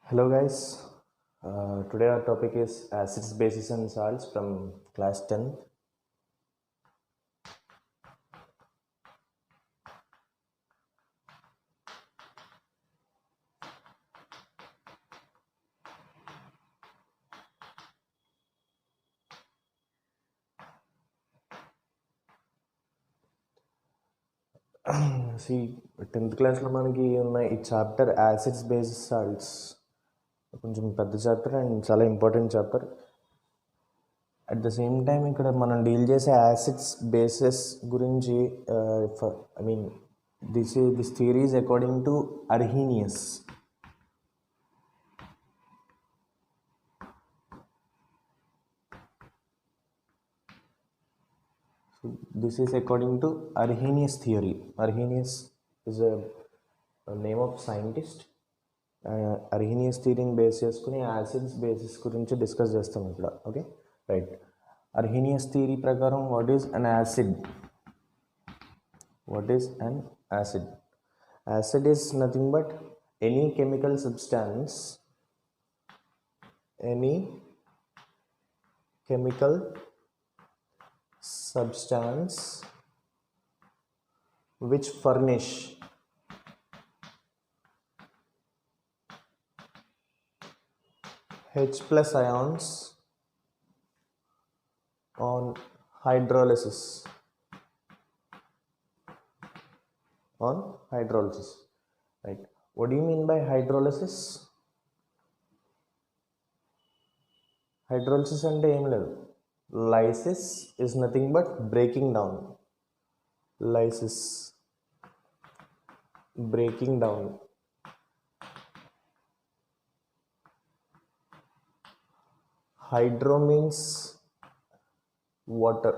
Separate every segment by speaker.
Speaker 1: Hello guys, today our topic is acids, bases and salts from class 10th. See, 10th క్లాస్లో మనకి ఉన్న ఈ chapter acids bases salts కొంచెం పెద్ద chapter and చాలా important chapter. At the same time ఇక్కడ మనం డీల్ చేసే యాసిడ్స్ బేసెస్ గురించి I mean this theory is according to Arrhenius. This is according to Arrhenius theory. Arrhenius is a name of scientist. Arrhenius theory base చేసుకుని acids bases గురించి discuss చేస్తాం ఇక్కడ. Okay right. Arrhenius theory ప్రకారం what is an acid? What is an acid? Acid is nothing but any chemical substance which furnish H plus ions on hydrolysis. Right. What do you mean by hydrolysis? Hydrolysis అంటే ఏం లేదు. Lysis is nothing but breaking down. Hydro means water.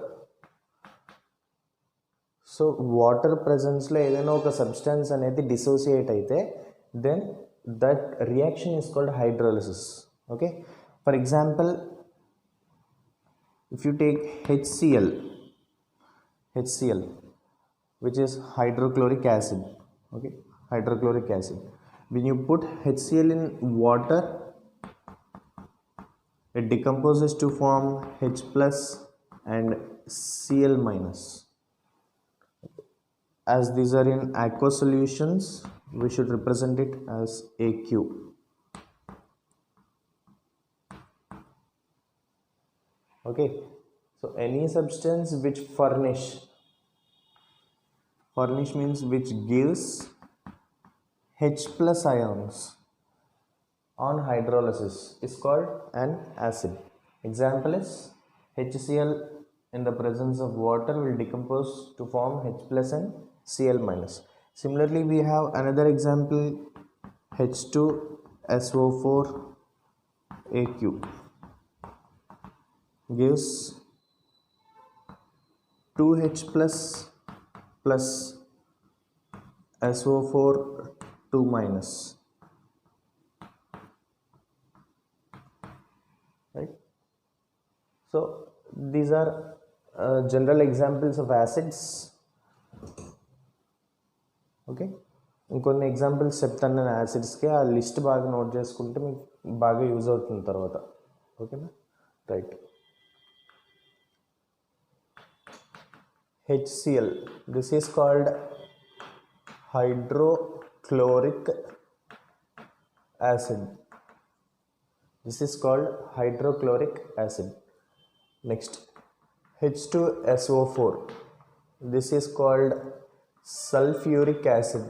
Speaker 1: So water ప్రెజెన్స్లో ఏదైనా ఒక substance అనేది dissociate అయితే then that reaction is called hydrolysis. Okay, for example if you take HCl which is hydrochloric acid. Okay, hydrochloric acid, when you put HCl in water it decomposes to form H plus and Cl minus. As these are in aqueous solutions we should represent it as AQ. Okay, so any substance which furnish means which gives H plus ions on hydrolysis is called an acid. Example is HCl in the presence of water will decompose to form H plus and Cl minus. Similarly we have another example, H2SO4 AQ gives 2H plus SO4 2 minus. Right. So these are general examples of acids. Okay, ఇంకొన్ని examples చెప్తాను నేను యాసిడ్స్కి. ఆ list బాగా note చేసుకుంటే మీకు బాగా use అవుతుంది తర్వాత. ఓకేనా, right. HCl, this is called hydrochloric acid. Next, H2SO4, this is called sulfuric acid.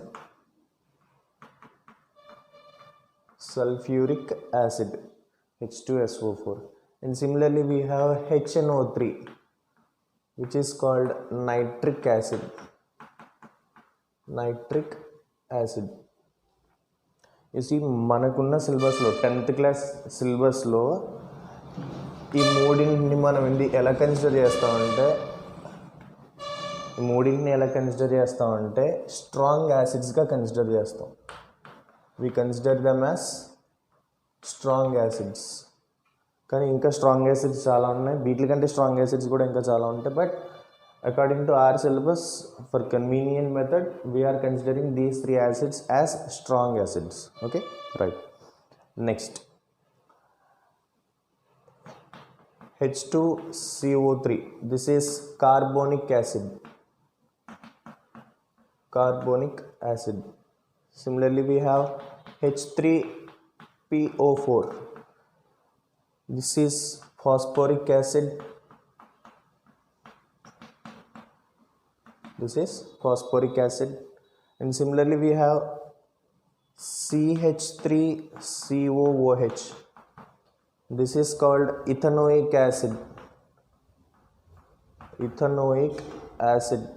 Speaker 1: H2SO4. And similarly we have HNO3 which is called nitric acid. You see, మనకున్న సిలబస్లో 10th క్లాస్ సిలబస్లో ఈ మూడింటిని మనం ఎలా కన్సిడర్ చేస్తామంటే స్ట్రాంగ్ యాసిడ్స్గా కన్సిడర్ చేస్తాం. we consider them as strong acids. కానీ ఇంకా స్ట్రాంగ్ యాసిడ్స్ చాలా ఉన్నాయి, వీటి కంటే స్ట్రాంగ్ యాసిడ్స్ కూడా ఇంకా చాలా ఉంటాయి. But according to our syllabus, for convenient method we are considering these three acids as strong acids. Okay, right. Next, H2CO3. This is carbonic acid. Carbonic acid. Similarly, we have H3PO4. This is phosphoric acid. This is phosphoric acid. And similarly, we have CH3COOH. This is called ethanoic acid. Ethanoic acid,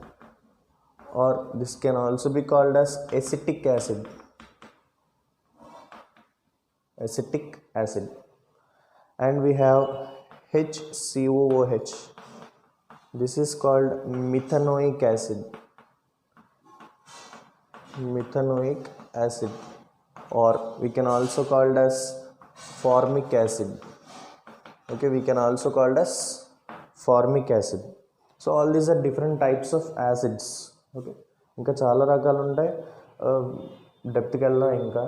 Speaker 1: or this can also be called as acetic acid. Acetic acid. And we have HCOOH. This is called methanoic acid. Methanoic acid, or we can also call it as formic acid. Okay, we can also call it as formic acid. So all these are different types of acids. Okay, ఇంకా చాలా రకాలు ఉంటాయి. డెప్త్కి వెళ్దాం. ఇంకా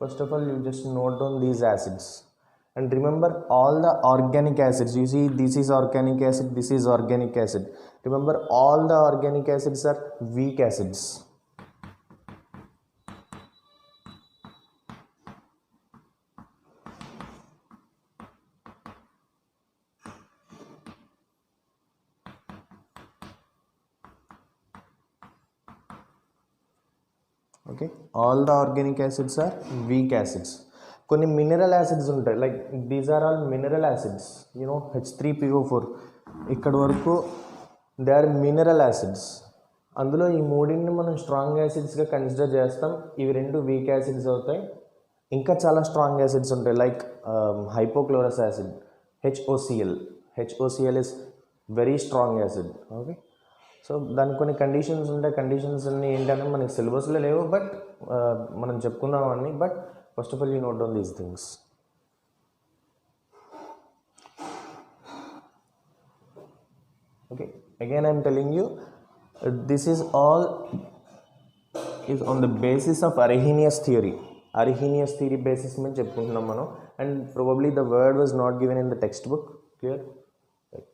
Speaker 1: first of all you just note down these acids and remember all the organic acids. You see, this is organic acid, this is organic acid. Remember, all the organic acids are weak acids. Okay, all the organic acids are weak acids. కొన్ని mineral acids ఉంటాయి, like these are all mineral acids. You know H3PO4 ఇక్కడ వరకు they are mineral acids. అందులో ఈ మూడింటిని మనం strong యాసిడ్స్గా consider చేస్తాం. ఇవి రెండు వీక్ యాసిడ్స్ అవుతాయి. ఇంకా చాలా స్ట్రాంగ్ యాసిడ్స్ ఉంటాయి, like hypochlorous acid, HOCl. HOCl is very strong acid. Okay, so దానికి కొన్ని కండిషన్స్ ఉంటాయి. కండిషన్స్ అన్నీ ఏంటంటే మనకి సిలబస్లో లేవు, బట్ మనం చెప్పుకుందాం అన్నీ. But first of all, you note down these things. Okay, again I am telling you, this is all is on the basis of Arrhenius theory. Arrhenius theory basis mein cheppuntunnam mano, and probably the word was not given in the textbook. Clear? Right.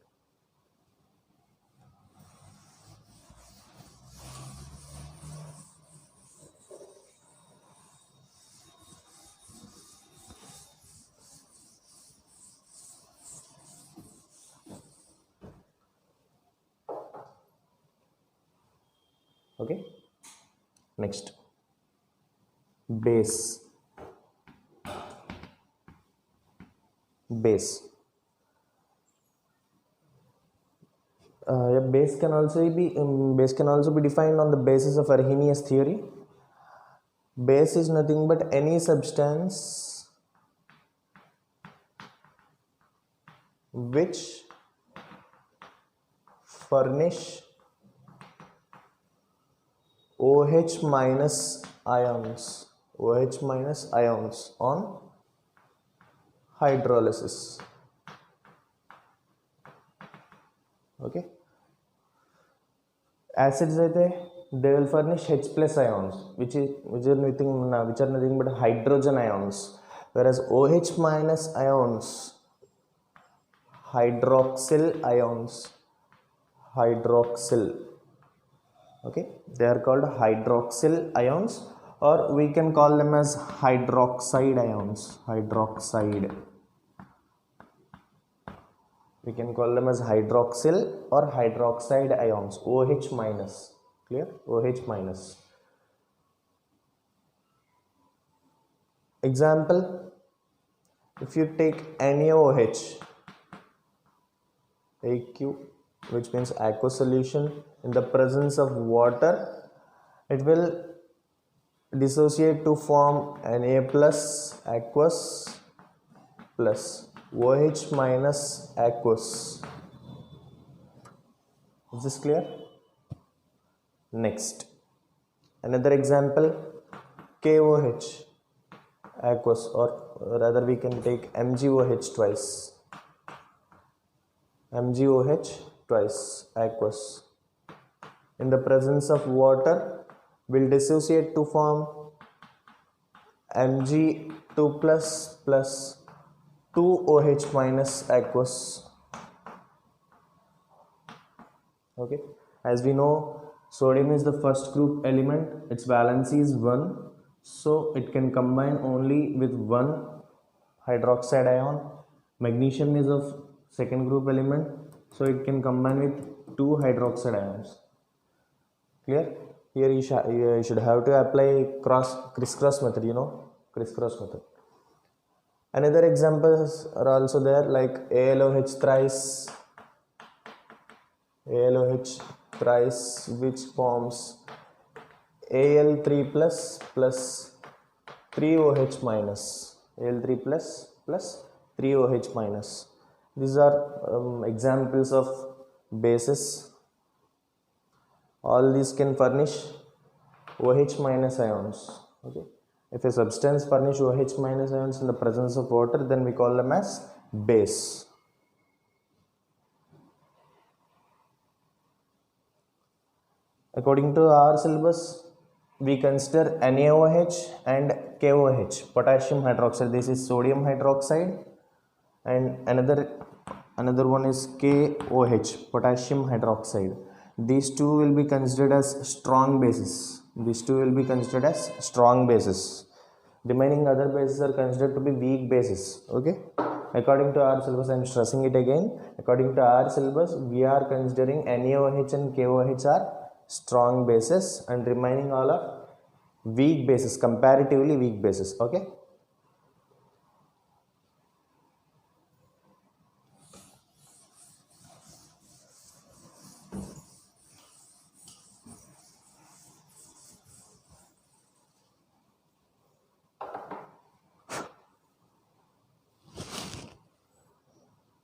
Speaker 1: Okay, next, base. Base can also be defined on the basis of Arrhenius theory. Base is nothing but any substance which furnish OH minus ions on hydrolysis. Okay, acids aithe they will furnish H plus ions, which are nothing but hydrogen ions, whereas OH minus ions, hydroxyl ions. Okay, they are called hydroxyl ions, or we can call them as hydroxide ions. We can call them as hydroxyl or hydroxide ions. OH minus. Clear? OH minus. Example, if you take NaOH, AQ, which means aqueous solution, in the presence of water, it will dissociate to form Na plus aqueous plus OH minus aqueous. Is this clear? Next, another example, KOH, aqueous, or rather we can take MgOH twice. MgOH twice, aqueous, in the presence of water will dissociate to form Mg2 plus 2OH minus aqueous. Okay, as we know, sodium is the first group element, its valency is 1, so it can combine only with one hydroxide ion. Magnesium is of second group element, so it can combine with two hydroxide ions. Clear? Here you should have to apply crisscross method, crisscross method. Another examples are also there, like ALOH thrice, which forms Al3 plus 3OH minus, Al3 plus 3OH minus. These are examples of bases. All these can furnish OH minus ions. Okay, if a substance furnish OH minus ions in the presence of water, then we call them as base. According to our syllabus, we consider NaOH and KOH, potassium hydroxide. This is sodium hydroxide, and another one is KOH, potassium hydroxide. These two will be considered as strong bases. Remaining other bases are considered to be weak bases. Okay, according to our syllabus, I am stressing it again. According to our syllabus, we are considering NaOH and KOH are strong bases, and remaining all are weak bases, comparatively weak bases. Okay,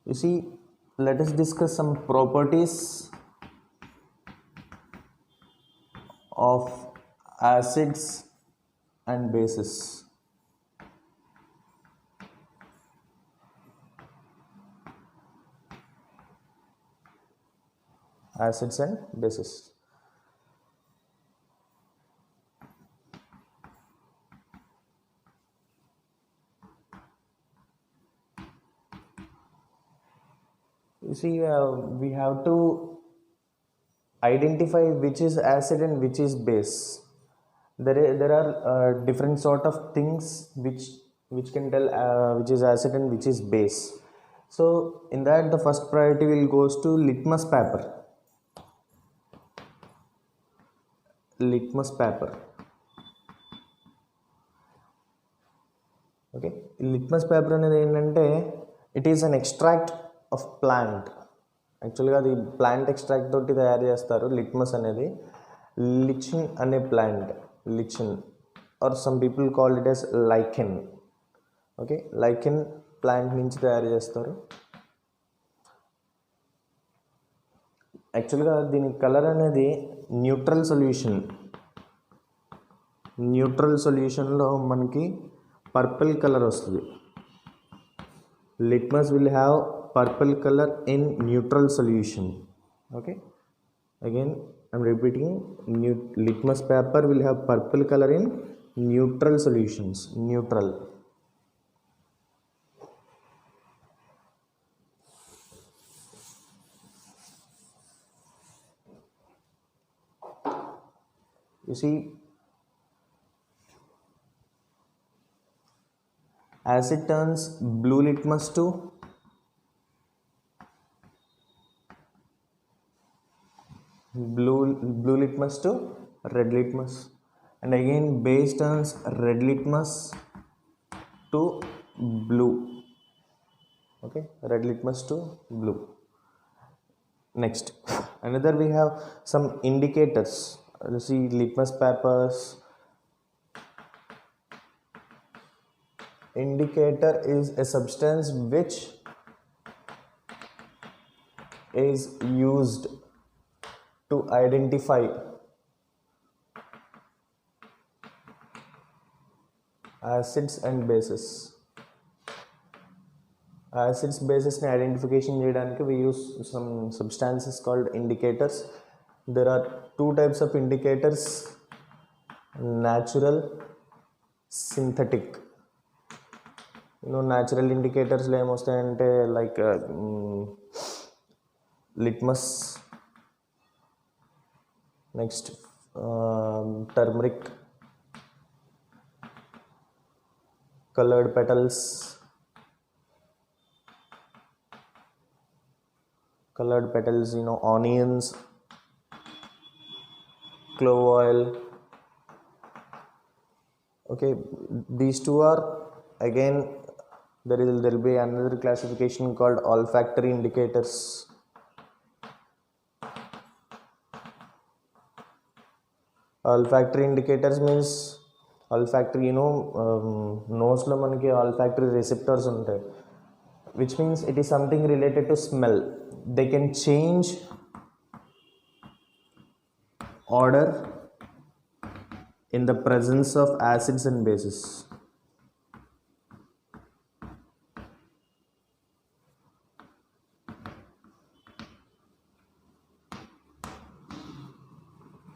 Speaker 1: you see, let us discuss some properties of acids and bases. Acids and bases. You see, we have to identify which is acid and which is base. There are different sort of things which can tell which is acid and which is base. So in that, the first priority will goes to litmus paper. Okay, litmus paper అనేది ఏంటంటే it is an extract of plant. యాక్చువల్గా అది plant extract తోటి తయారు చేస్తారు litmus అనేది. Lichen అనే plant, lichen or some people call it as lichen. Okay, lichen plant నుంచి తయారు చేస్తారు. యాక్చువల్గా దీని కలర్ అనేది న్యూట్రల్ సొల్యూషన్లో మనకి పర్పుల్ కలర్ వస్తుంది. Litmus will have purple color in neutral solution. Okay, again I am repeating, litmus paper will have purple color in neutral solutions. Neutral. You see, acid turns blue litmus to blue litmus to red litmus, and again base turns red litmus to blue. Okay, red litmus to blue. Next, another we have some indicators. You see, litmus papers. Indicator is a substance which is used to identify acids and bases. Acids, bases ni identification cheyadaniki we use some substances called indicators. There are two types of indicators: natural synthetic. Natural ఇండికేటర్స్లో ఏమొస్తాయంటే like litmus, next turmeric, colored petals, onions, clove oil. Okay, these two are, again there will be another classification called olfactory indicators. Olfactory indicators means olfactory, nose lo manaki olfactory receptors untayi, which means it is something related to smell. They can change odor in the presence of acids and bases.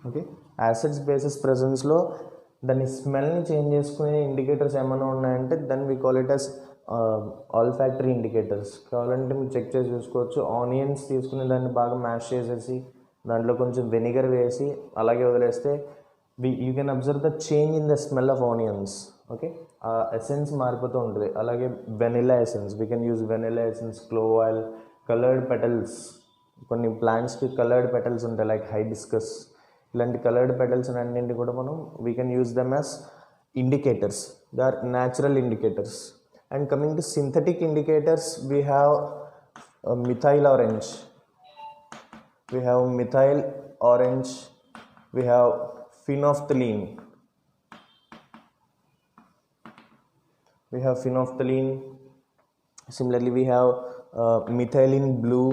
Speaker 1: Okay, acids bases ప్రెజెన్స్లో దాని స్మెల్ని change చేసుకునే indicators ఏమైనా ఉన్నాయంటే then we call it as olfactory indicators. కావాలంటే మీరు check చేసి చూసుకోవచ్చు. ఆనియన్స్ తీసుకుని దాన్ని బాగా మ్యాష్ చేసేసి దాంట్లో కొంచెం వెనిగర్ వేసి అలాగే వదిలేస్తే you can observe the change in the smell of onions. Okay, ఆ ఎసెన్స్ మారిపోతూ ఉంటుంది. అలాగే vanilla essence, we can use vanilla essence, clove oil, coloured petals. కొన్ని ప్లాంట్స్కి కలర్డ్ పెటల్స్ ఉంటాయి లైక్ హైబిస్కస్. ఇలాంటి కలర్డ్ పెటల్స్ అన్నింటి కూడా మనం we can use them as indicators. They are natural indicators. And coming to synthetic indicators, we have methyl orange, we have methyl orange, we have phenolphthalein, similarly we have methylene blue,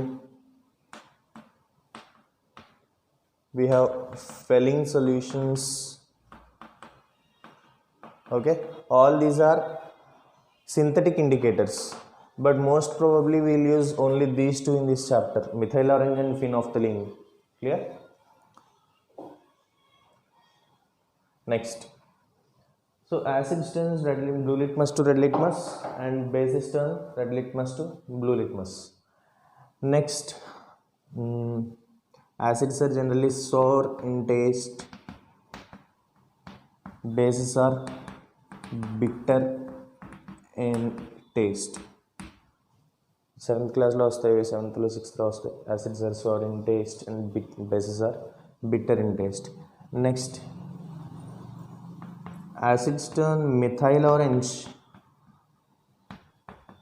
Speaker 1: we have Fehling solutions. Okay, all these are synthetic indicators, but most probably we will use only these two in this chapter, methyl orange and phenolphthalein. Clear? Next, so acids turns blue litmus to red litmus and bases turn red litmus to blue litmus. Next, acids are generally sour in taste, bases are bitter in taste. 7th క్లాస్లో వస్తాయి, 7th 6th వస్తాయి. Acids are sour in taste and bases are bitter in taste. Next, acids turn methyl orange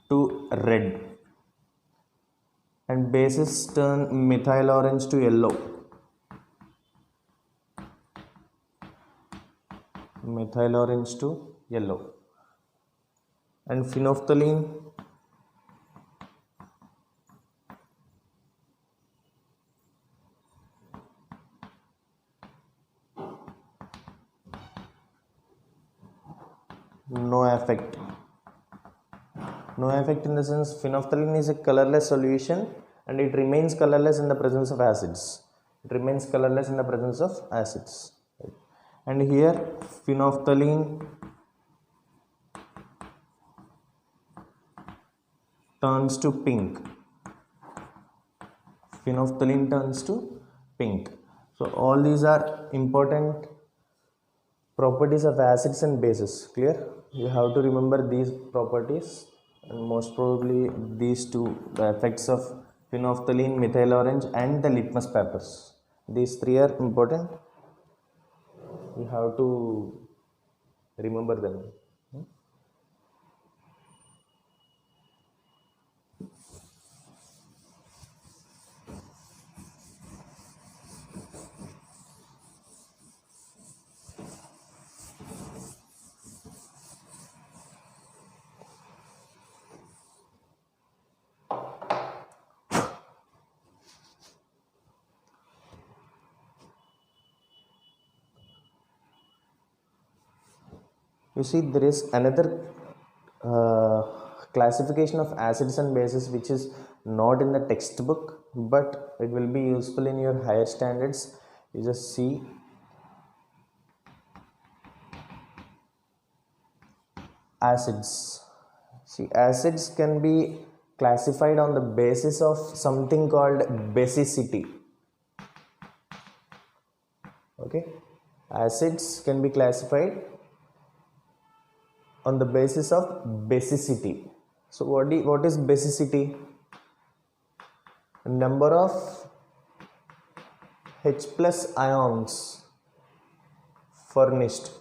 Speaker 1: to red and bases turn methyl orange to yellow. Methyl orange to yellow. And phenolphthalein, no effect. No effect in the sense phenolphthalein is a colorless solution and it remains colorless in the presence of acids. And here phenolphthalein turns to pink. So all these are important properties of acids and bases. Clear? You have to remember these properties, and most probably these two, the effects of phenolphthalein, methyl orange and the litmus papers. These three are important. You have to remember them. You see, there is another classification of acids and bases which is not in the textbook, but it will be useful in your higher standards. You just see, Acids. See, acids can be classified on the basis of something called basicity. Okay, acids can be classified on the basis of basicity. So what is basicity? Number of H plus ions furnished.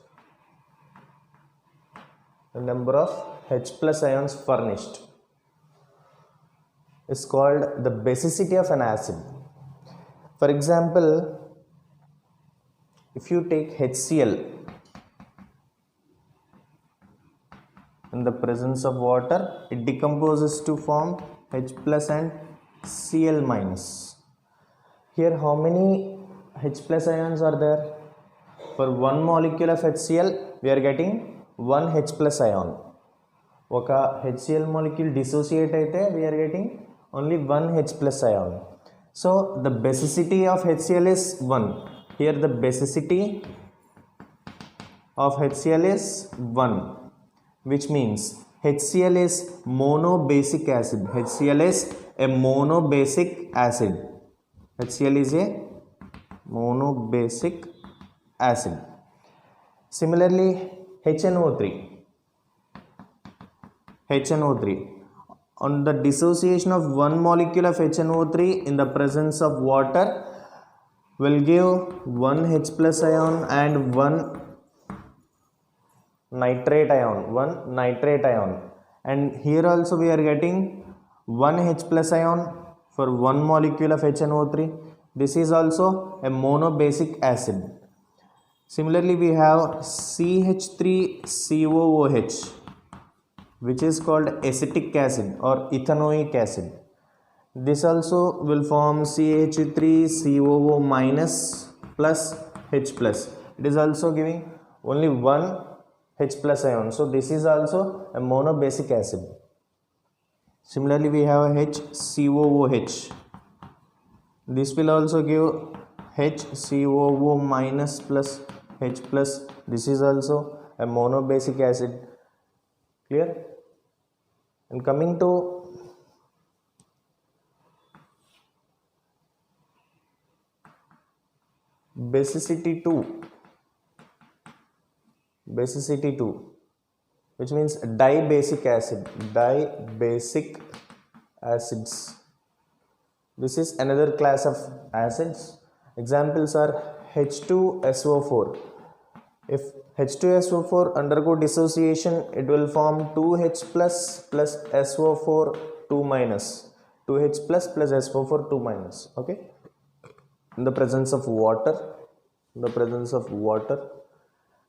Speaker 1: The number of H plus ions furnished is called the basicity of an acid. For example, if you take HCl in the presence of water, it decomposes to form H plus and Cl minus. Here how many H plus ions are there? For one molecule of HCl, we are getting one H plus ion. ఒక HCl molecule dissociate అయితే we are getting only one H plus ion. So the basicity of HCl is 1. Here the basicity of HCl is 1, which means HCl is monobasic acid. HCl is a monobasic acid. HCl is a monobasic acid. Similarly, HNO3. On the dissociation of one molecule of HNO3 in the presence of water will give one H plus ion and one nitrate ion. And here also we are getting one H plus ion for one molecule of HNO3. This is also a monobasic acid. Similarly, we have CH3COOH, which is called acetic acid or ethanoic acid. This also will form CH3COO minus plus H plus. It is also giving only one H plus ion. So this is also a monobasic acid. Similarly, we have HCOOH. This will also give HCOO minus plus H plus. This is also a monobasic acid. Clear? And coming to basicity 2, which means dibasic acids. This is another class of acids. Examples are H2SO4. If H2SO4 undergo dissociation, it will form 2H plus SO4 2 minus. 2H plus SO4 2 minus. Okay. In the presence of water.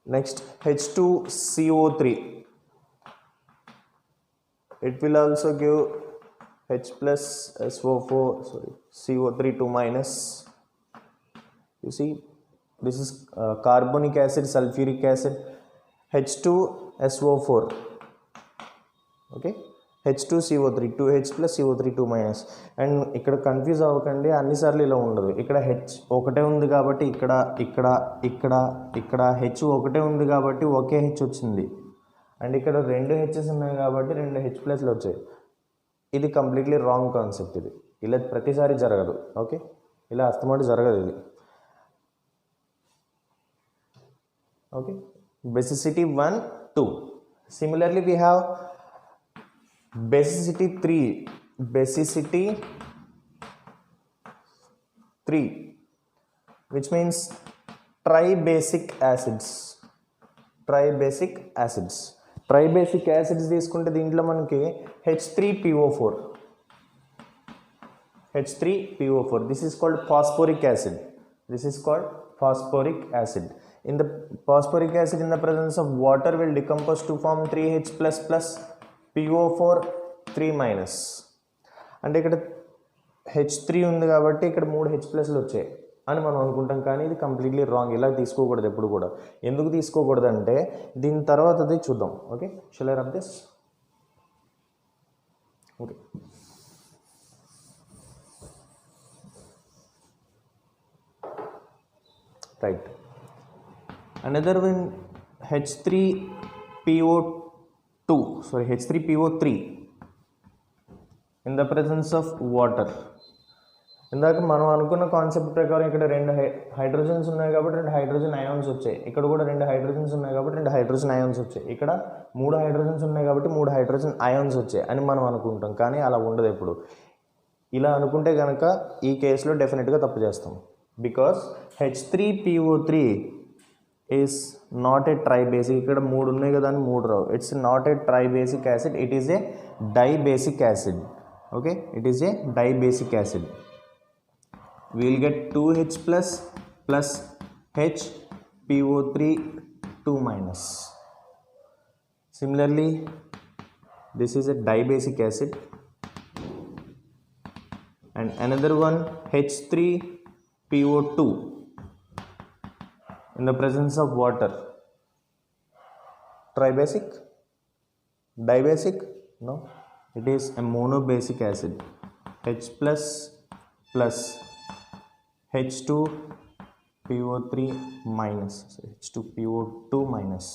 Speaker 1: Next, H2CO3. It will also give H plus SO4 CO3 2 minus. You see, this is carbonic acid, sulfuric acid. H2SO4. Okay, H2CO3 2H plus CO3 2 minus. And ఇక్కడ confuse అవ్వకండి, అన్నిసార్లు ఇలా ఉండదు. ఇక్కడ H ఒకటే ఉంది కాబట్టి ఇక్కడ H ఒకటే ఉంది కాబట్టి ఒకే H వచ్చింది. అండ్ ఇక్కడ రెండు హెచ్ఎస్ ఉన్నాయి కాబట్టి రెండు H ప్లస్లు వచ్చాయి. ఇది కంప్లీట్లీ రాంగ్ కాన్సెప్ట్. ఇది ఇలా ప్రతిసారి జరగదు. ఓకే, ఇలా అస్తమాటు జరగదు ఇది. Okay, basicity 1, 2. Similarly, we have basicity 3, which means tribasic acids. Tribasic acids తీసుకుంటే దీంట్లో మనకి H3PO4. This is called phosphoric acid. In the phosphoric acid in the presence of water will decompose to form 3H plus PO4 3 minus. అంటే ఇక్కడ H3 ఉంది కాబట్టి ఇక్కడ 3 H ప్లస్లు వచ్చాయి అని మనం అనుకుంటాం, కానీ ఇది కంప్లీట్లీ రాంగ్. ఇలా తీసుకోకూడదు ఎప్పుడు కూడా. ఎందుకు తీసుకోకూడదు అంటే దీని తర్వాతది చూద్దాం. Okay, shall I rub this? Okay, right. Another one, H3PO2 H3PO3 in the presence of water. ఇందాక మనం అనుకున్న కాన్సెప్ట్ ప్రకారం ఇక్కడ రెండు హైడ్రోజన్స్ ఉన్నాయి కాబట్టి రెండు హైడ్రోజన్ అయాన్స్ వచ్చాయి. ఇక్కడ కూడా రెండు హైడ్రోజన్స్ ఉన్నాయి కాబట్టి రెండు హైడ్రోజన్ అయాన్స్ వచ్చాయి. ఇక్కడ మూడు హైడ్రోజన్స్ ఉన్నాయి కాబట్టి మూడు హైడ్రోజన్ అయాన్స్ వచ్చాయి అని మనం అనుకుంటాం. కానీ అలా ఉండదు ఎప్పుడు. ఇలా అనుకుంటే కనుక ఈ కేసులో డెఫినెట్గా తప్పు చేస్తాం. Because H3PO3 is not a tribasic. ఇక్కడ మూడు ఉన్నాయి కదా అని మూడు రావు. It's not a tribasic acid, it is a dibasic acid. Okay, it is a dibasic acid. We will get 2H plus HPO3 2 minus. Similarly, this is a dibasic acid, and another one H3PO2 in the presence of water. Tribasic, dibasic, no, it is a monobasic acid. H plus H2PO3 minus, H2PO2 minus.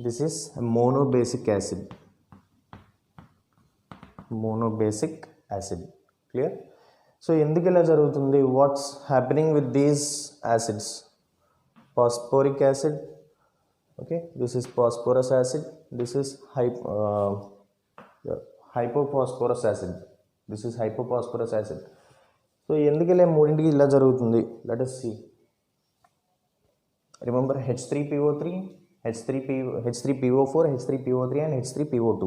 Speaker 1: This is a monobasic acid. Monobasic acid. Clear? So ఎందుకు ఇలా జరుగుతుంది? What's happening with these acids? Phosphoric acid. Okay, this is phosphorus acid. This is hypophosphorus acid. This is hypophosphorus acid. So ఎందుకు ఇలా మూడింటికి ఇలా జరుగుతుంది? Let us see. Remember H3PO3, H3PO4, H3PO3 and H3PO2.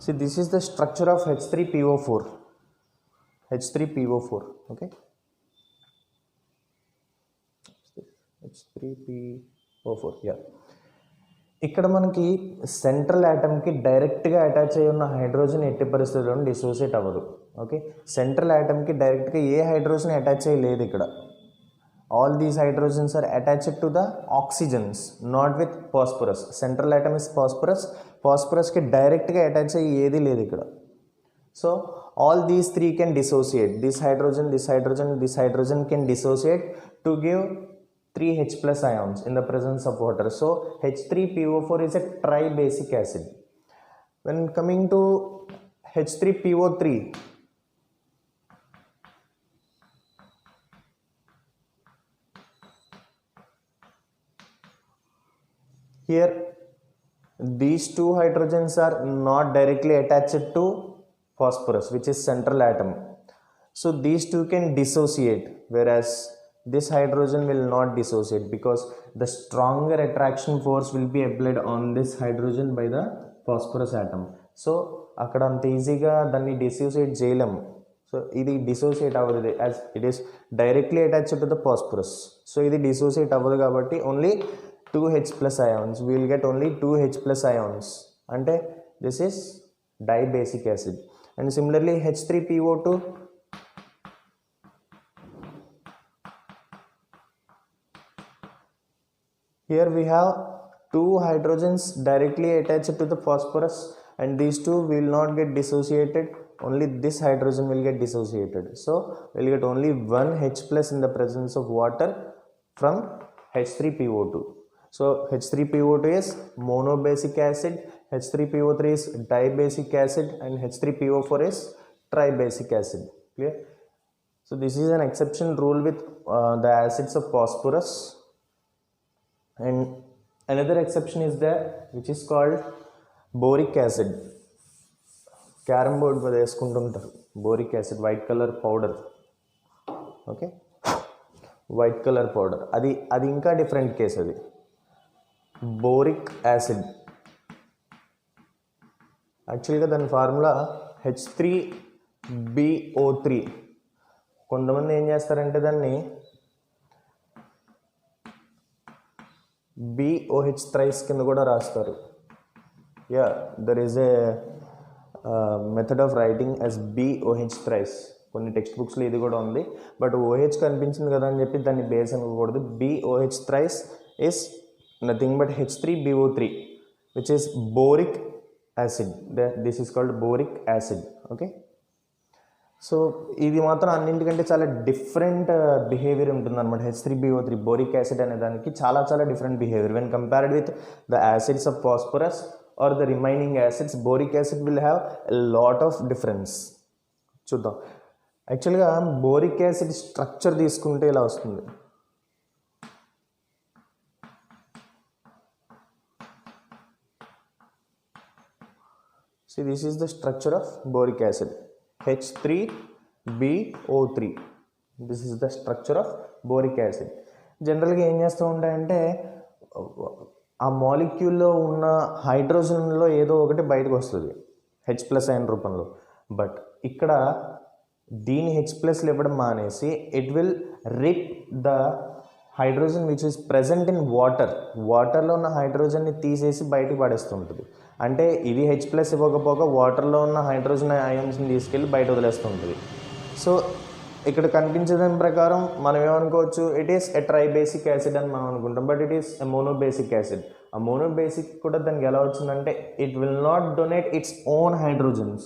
Speaker 1: See, this is the structure of H3PO4. H3PO4. Okay. H3PO4. Yeah. ఇక్కడ మనకి central యాటమ్కి డైరెక్ట్గా attach అయి ఉన్న హైడ్రోజన్ ఎట్టి పరిస్థితుల్లో డిసోసియేట్ అవ్వదు. ఓకే, సెంట్రల్ యాటమ్కి డైరెక్ట్గా ఏ హైడ్రోజన్ అటాచ్ అయ్యి లేదు ఇక్కడ. All these hydrogens are attached to the oxygens, not with phosphorus. Central atom is phosphorus. Phosphorus के direct के attach है ये दी ले दिखड़ा. So all these three can dissociate. This hydrogen can dissociate to give 3H plus ions in the presence of water. So H3PO4 is a tribasic acid. When coming to H3PO3, here these two hydrogens are not directly attached to phosphorus, which is central atom. So these two can dissociate, whereas this hydrogen will not dissociate because the stronger attraction force will be applied on this hydrogen by the phosphorus atom. So అక్కడ అంత ఈజీగా దాన్ని dissociate చేయలేము. So ఇది dissociate అవ్వదు as it is directly attached to the phosphorus. So ఇది dissociate అవ్వదు కాబట్టి only 2H plus ions. We will get only 2H plus ions. And this is dibasic acid. And similarly H3PO2. Here we have two hydrogens directly attached to the phosphorus, and these two will not get dissociated. Only this hydrogen will get dissociated. So we will get only one H plus in the presence of water from H3PO2. So H3PO2 is monobasic acid, H3PO3 is dibasic acid, and H3PO4 is tribasic acid. Clear? So this is an exception rule with the acids of phosphorus. And another exception is there, which is called boric acid. Carom board మీద వేసుకుంటుంటారు boric acid, white color powder. Okay, white color powder. అది ఇంకా different case. అది boric acid. యాక్చువల్గా దాని formula H3BO3. కొంతమంది ఏం చేస్తారంటే దాన్ని BOH thrice కింద కూడా రాస్తారు. Yeah there is a method of writing as BOH thrice. కొన్ని టెక్స్ట్ బుక్స్లో ఇది కూడా ఉంది, బట్ OH కనిపించింది కదా అని చెప్పి దాన్ని బేస్ అనుకోకూడదు. BOH thrice is nothing but H3BO3 which is boric acid. This is called boric acid. Okay, so ఇది మాత్రం అన్నింటికంటే చాలా డిఫరెంట్ బిహేవియర్ ఉంటుంది అనమాట. H3BO3 బోరిక్ యాసిడ్ అనే దానికి చాలా చాలా different behaviour when compared with the acids of phosphorus or the remaining acids. Boric acid will have a lot of difference. చూద్దాం. యాక్చువల్గా బోరిక్ యాసిడ్ స్ట్రక్చర్ తీసుకుంటే ఇలా వస్తుంది. See, this is the structure of boric acid, H3BO3. This is the structure of boric acid. జనరల్గా ఏం చేస్తూ ఉంటాయంటే ఆ మాలిక్యూల్లో ఉన్న హైడ్రోజన్లో ఏదో ఒకటి బయటకు వస్తుంది H+ అయిన రూపంలో. బట్ ఇక్కడ దీని H+ ఇవ్వడం మానేసి it will rip the hydrogen which is present in వాటర్లో ఉన్న హైడ్రోజన్ని తీసేసి బయటకు పడేస్తుంటుంది. అంటే ఇది H+ ఇవ్వకపోగా వాటర్లో ఉన్న హైడ్రోజన్ అయాన్స్ని తీసుకెళ్ళి బయట వదిలేస్తుంటుంది. సో ఇక్కడ కనిపించడం ప్రకారం మనం ఏమనుకోవచ్చు, it is a tribasic acid అని మనం అనుకుంటాం, but it is a monobasic acid. ఆ మోనోబేసిక్ కూడా దానికి ఎలా వచ్చిందంటే it will not donate its own hydrogens.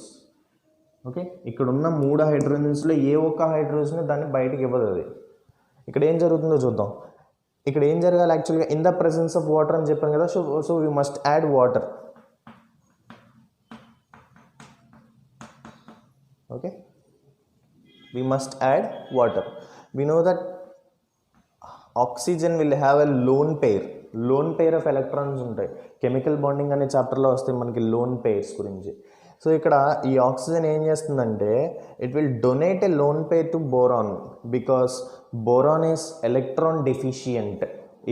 Speaker 1: Okay, ఇక్కడ ఉన్న 3 హైడ్రోజన్స్లో ఏ ఒక్క హైడ్రోజన్ దాన్ని బయటకు ఇవ్వదు. అది ఇక్కడ ఏం జరుగుతుందో చూద్దాం. ఇక్కడ ఏం జరగాలి యాక్చువల్గా, in the presence of water అని చెప్పాను కదా. So we must add water. Okay, we must add water. We know that oxygen will have a lone pair of electrons ఉంటాయి. కెమికల్ బాండింగ్ అనే చాప్టర్లో వస్తాయి మనకి లోన్ పెయిర్స్ గురించి. సో ఇక్కడ ఈ ఆక్సిజన్ ఏం చేస్తుందంటే it will donate a lone pair to boron because boron is electron deficient.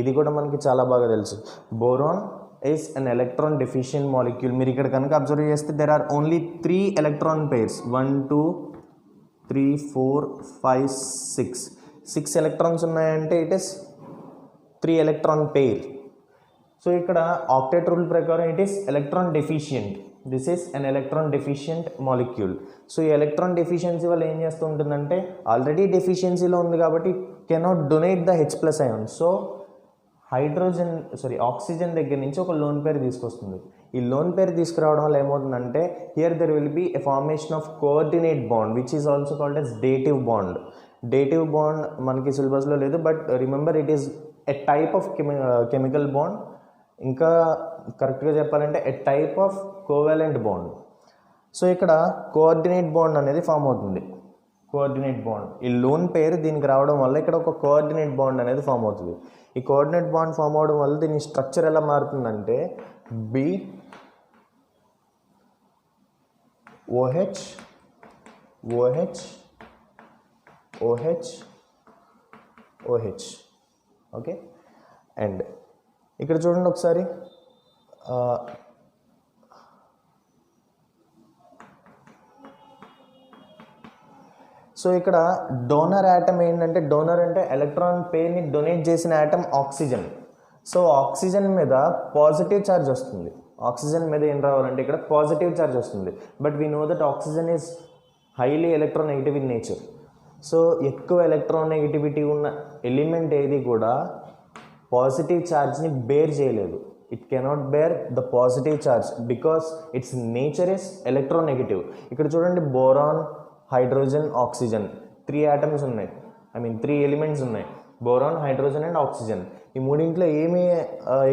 Speaker 1: ఇది కూడా మనకి చాలా బాగా తెలుసు. Boron is an electron deficient molecule. మీరు ఇక్కడ కనుక అబ్జర్వ్ చేస్తే there are only 3 electron pairs. 1 2 3 4 5 6 electrons ఉన్నాయంటే it is 3 electron pair. So ఇక్కడ ఆక్టేట్ రూల్ ప్రకారం it is electron deficient. This is an electron deficient molecule. So ఈ electron deficiency వల్ల ఏం చేస్తూ ఉంటుందంటే ఆల్రెడీ డెఫిషియన్సీలో ఉంది కాబట్టి cannot donate the H+ ion. So oxygen దగ్గర నుంచి ఒక లోన్ పేర్ తీసుకొస్తుంది. ఈ లోన్ పేర్ తీసుకురావడం వల్ల ఏమవుతుందంటే here there will be a formation of coordinate bond which is also called as dative bond. Dative bond మనకి సిలబస్లో లేదు, but remember it is a type of chemical bond. ఇంకా కరెక్ట్గా చెప్పాలంటే a type of covalent bond. So ఇక్కడ coordinate bond అనేది form అవుతుంది. Coordinate bond ఈ లోన్ పేర్ దీనికి రావడం వల్ల ఇక్కడ ఒక కోఆర్డినేట్ బాండ్ అనేది ఫామ్ అవుతుంది. ఈ కోఆర్డినేట్ బాండ్ ఫామ్ అవడం వల్ల దీని స్ట్రక్చర్ ఎలా మారుతుందంటే BOH OH OH OH. Okay, and ఇక్కడ చూడండి ఒకసారి. సో ఇక్కడ డోనర్ యాటమ్ ఏంటంటే, డోనర్ అంటే ఎలక్ట్రాన్ పెయిర్ని డొనేట్ చేసిన యాటమ్ ఆక్సిజన్. సో ఆక్సిజన్ మీద పాజిటివ్ ఛార్జ్ వస్తుంది. ఆక్సిజన్ మీద ఏం రావాలంటే ఇక్కడ పాజిటివ్ ఛార్జ్ వస్తుంది. But we know that oxygen is highly electronegative in nature. So ఎక్కువ ఎలక్ట్రోనెగటివిటీ ఉన్న ఎలిమెంట్ ఏది కూడా పాజిటివ్ ఛార్జ్ని బేర్ చేయలేదు. It cannot bear the positive charge because it's nature is electronegative. ఇక్కడ చూడండి, బోరాన్, హైడ్రోజన్, ఆక్సిజన్ 3 ఆటమ్స్ ఉన్నాయి. 3 ఎలిమెంట్స్ ఉన్నాయి. Boron, hydrogen and oxygen. ఈ మూడింట్లో ఏమి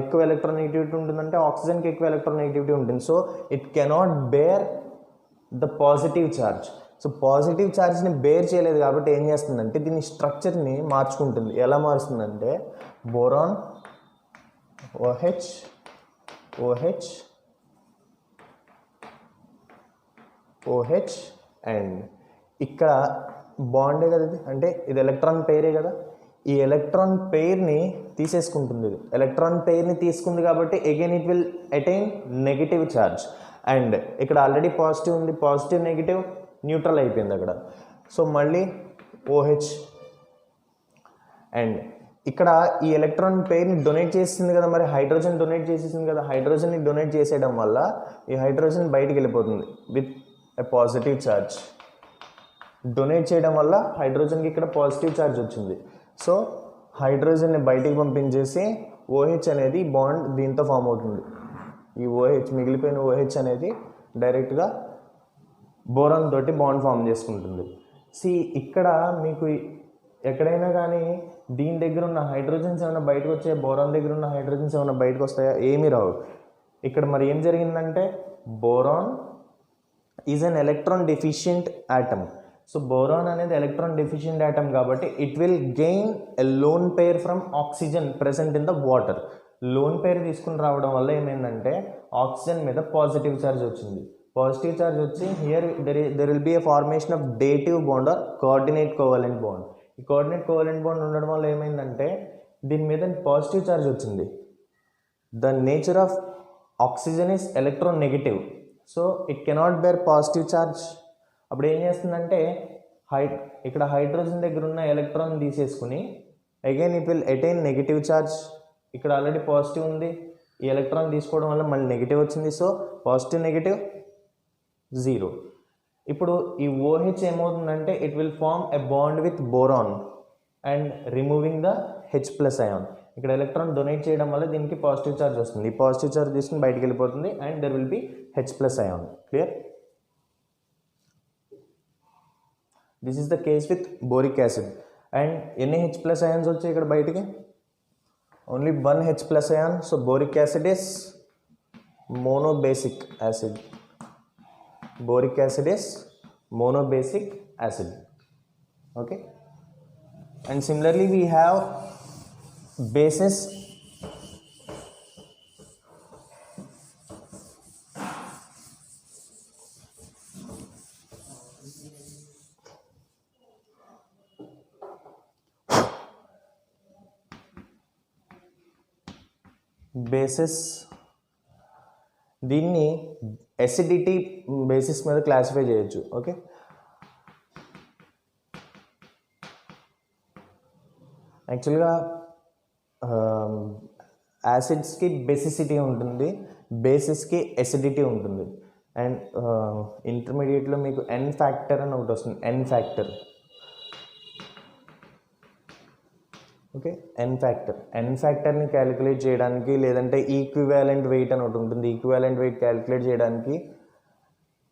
Speaker 1: ఎక్కువ ఎలక్ట్రోనెగటివిటీ ఉంటుందంటే ఆక్సిజన్కి ఎక్కువ ఎలక్ట్రోనెగటివిటీ ఉంటుంది. So it cannot bear the positive charge. So positive ఛార్జ్ని బేర్ చేయలేదు కాబట్టి ఏం చేస్తుందంటే దీని స్ట్రక్చర్ని మార్చుకుంటుంది. ఎలా మారుస్తుందంటే boron OH OH OH and ఇక్కడ బాండే కదా ఇది, అంటే ఇది ఎలక్ట్రాన్ పెయిరే కదా. ఈ ఎలక్ట్రాన్ పెయిర్ని తీసేసుకుంటుంది. ఇది ఎలక్ట్రాన్ పెయిర్ని తీసుకుంది కాబట్టి again it will attain negative charge. And ఇక్కడ ఆల్రెడీ పాజిటివ్ ఉంది, పాజిటివ్ నెగిటివ్ న్యూట్రల్ అయిపోయింది అక్కడ. సో మళ్ళీ OH అండ్ ఇక్కడ ఈ ఎలక్ట్రాన్ పెయిర్ని డొనేట్ చేసింది కదా, మరి హైడ్రోజన్ డొనేట్ చేసేసింది కదా, హైడ్రోజన్ని డొనేట్ చేసేయడం వల్ల ఈ హైడ్రోజన్ బయటికి వెళ్ళిపోతుంది with a positive charge. Donate చేయడం వల్ల హైడ్రోజన్కి ఇక్కడ పాజిటివ్ ఛార్జ్ వచ్చింది. సో హైడ్రోజన్ని బయటికి పంపించేసి OH అనేది బాండ్ దీంతో ఫామ్ అవుతుంది. ఈ OH మిగిలిపోయిన OH అనేది డైరెక్ట్గా బోరాన్ తోటి బాండ్ ఫామ్ చేసుకుంటుంది. ఇక్కడ మీకు ఎక్కడైనా కానీ దీని దగ్గర ఉన్న హైడ్రోజన్స్ ఏమైనా బయటకు వచ్చాయా, బోరాన్ దగ్గర ఉన్న హైడ్రోజన్స్ ఏమైనా బయటకు వస్తాయా, ఏమీ రావు. ఇక్కడ మరి ఏం జరిగిందంటే boron is an electron deficient atom. So boron అనేది ఎలక్ట్రాన్ డెఫిషియంట్ ఆటమ్ కాబట్టి it will gain a lone pair from oxygen present in the water. Lone pair తీసుకుని రావడం వల్ల ఏమైందంటే ఆక్సిజన్ మీద పాజిటివ్ ఛార్జ్ వచ్చింది. పాజిటివ్ ఛార్జ్ వచ్చి here there will be a formation of dative bond or coordinate covalent bond. ఈ coordinate covalent bond ఉండడం వల్ల ఏమైందంటే దీని మీద పాజిటివ్ ఛార్జ్ వచ్చింది. The nature of oxygen is electron negative, so it cannot bear positive charge. అప్పుడు ఏం చేస్తుందంటే ఇక్కడ హైడ్రోజన్ దగ్గర ఉన్న ఎలక్ట్రాన్ తీసేసుకుని again it will attain negative charge. ఇక్కడ ఆల్రెడీ పాజిటివ్ ఉంది, ఈ ఎలక్ట్రాన్ తీసుకోవడం వల్ల మళ్ళీ నెగిటివ్ వచ్చింది. So positive negative 0. ఇప్పుడు ఈ OH ఏమవుతుందంటే it will form a bond with boron and removing the H+ ion. ఇక్కడ ఎలక్ట్రాన్ డొనేట్ చేయడం వల్ల దీనికి పాజిటివ్ ఛార్జ్ వస్తుంది. ఈ పాజిటివ్ ఛార్జ్ తీసుకుని బయటికి వెళ్ళిపోతుంది and there will be H+ ion. Clear? This is the case with boric acid. And ఎన్ని H+ అయాన్స్ వచ్చాయి ఇక్కడ బయటికి? Only 1 H+ ion. So boric acid is monobasic acid. Boric acid is monobasic acid. Okay, and similarly we have bases. Bases దీన్ని acidity basis మీద classify చేయొచ్చు. Okay, యాక్చువల్గా యాసిడ్స్కి basicity ఉంటుంది, బేసిస్కి acidity ఉంటుంది. అండ్ ఇంటర్మీడియట్లో మీకు N ఫ్యాక్టర్ అని ఒకటి వస్తుంది, N ఫ్యాక్టర్. ఓకే, ఎన్ ఫ్యాక్టర్ని క్యాలిక్యులేట్ చేయడానికి, లేదంటే ఈక్వివాలెంట్ వెయిట్ అని ఒకటి ఉంటుంది, ఈక్వివాలెంట్ వెయిట్ క్యాలిక్యులేట్ చేయడానికి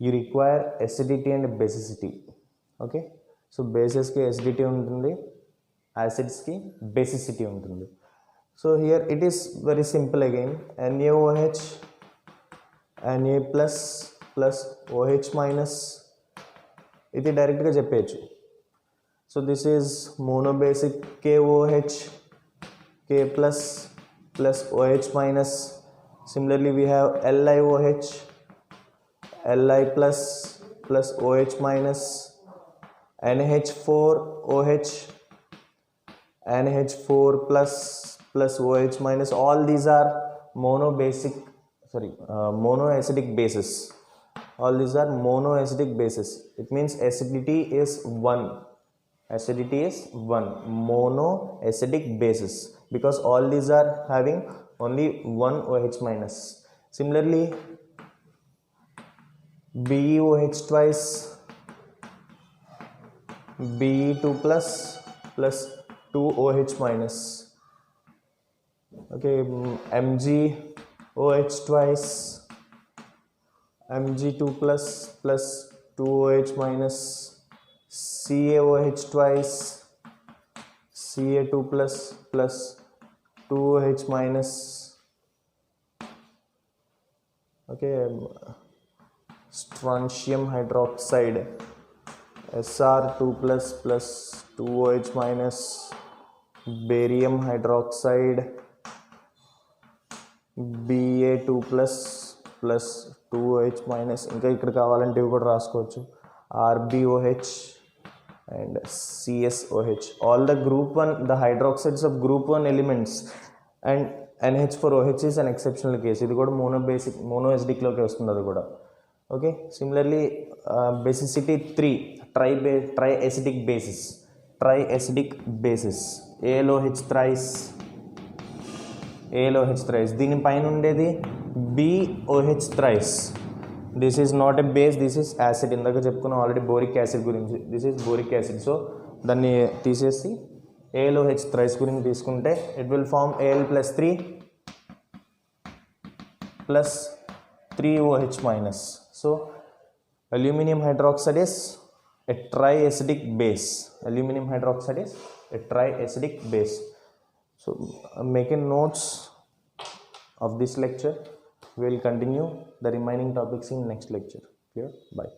Speaker 1: you require acidity and basicity. Okay, so బేసెస్కి ఎసిడిటీ ఉంటుంది, యాసిడ్స్కి బేసిసిటీ ఉంటుంది. So here it is very simple again. NaOH Na plus OH minus, ఇది డైరెక్ట్గా చెప్పేయచ్చు. So this is monobasic KOH, K plus OH minus. Similarly we have LiOH, Li plus OH minus, NH4OH, NH4 plus OH minus. All these are monoacidic bases. All these are monoacidic bases. It means acidity is 1. Acidity is 1 monoacidic basis because all these are having only one OH minus. Similarly BeOH twice, Be2 plus 2 OH minus. Okay, MgOH twice, Mg2 plus 2 OH minus, CaOH twice, Ca2 plus 2 OH minus. Okay, strontium hydroxide, Sr2 plus 2 OH minus, barium hydroxide, Ba2 plus 2 OH minus. ఇంకా ఇక్కడ కావాలంటే ఇవి కూడా రాసుకోవచ్చు, RbOH and CSOH. All the group 1, the hydroxides of group 1 elements, and NH4OH is an exceptional case. ఇది కూడా monoacidic-లోకి వస్తుంది అది కూడా. Okay, similarly basicity 3, triacidic bases. ALOH thrice, ALOH thrice. దీనిపైన ఉండేది BOH thrice. This is not a base, this is acid. ఇందాక చెప్పుకున్నాం already boric acid గురించి. This is boric acid. So దాన్ని తీసేసి ALOH thrice గురించి తీసుకుంటే it will form Al+3 plus 3OH minus. So aluminum hydroxide is a triacidic base. Aluminum hydroxide is a triacidic base. So making notes of this lecture. We will continue the remaining topics in next lecture. Clear? Bye.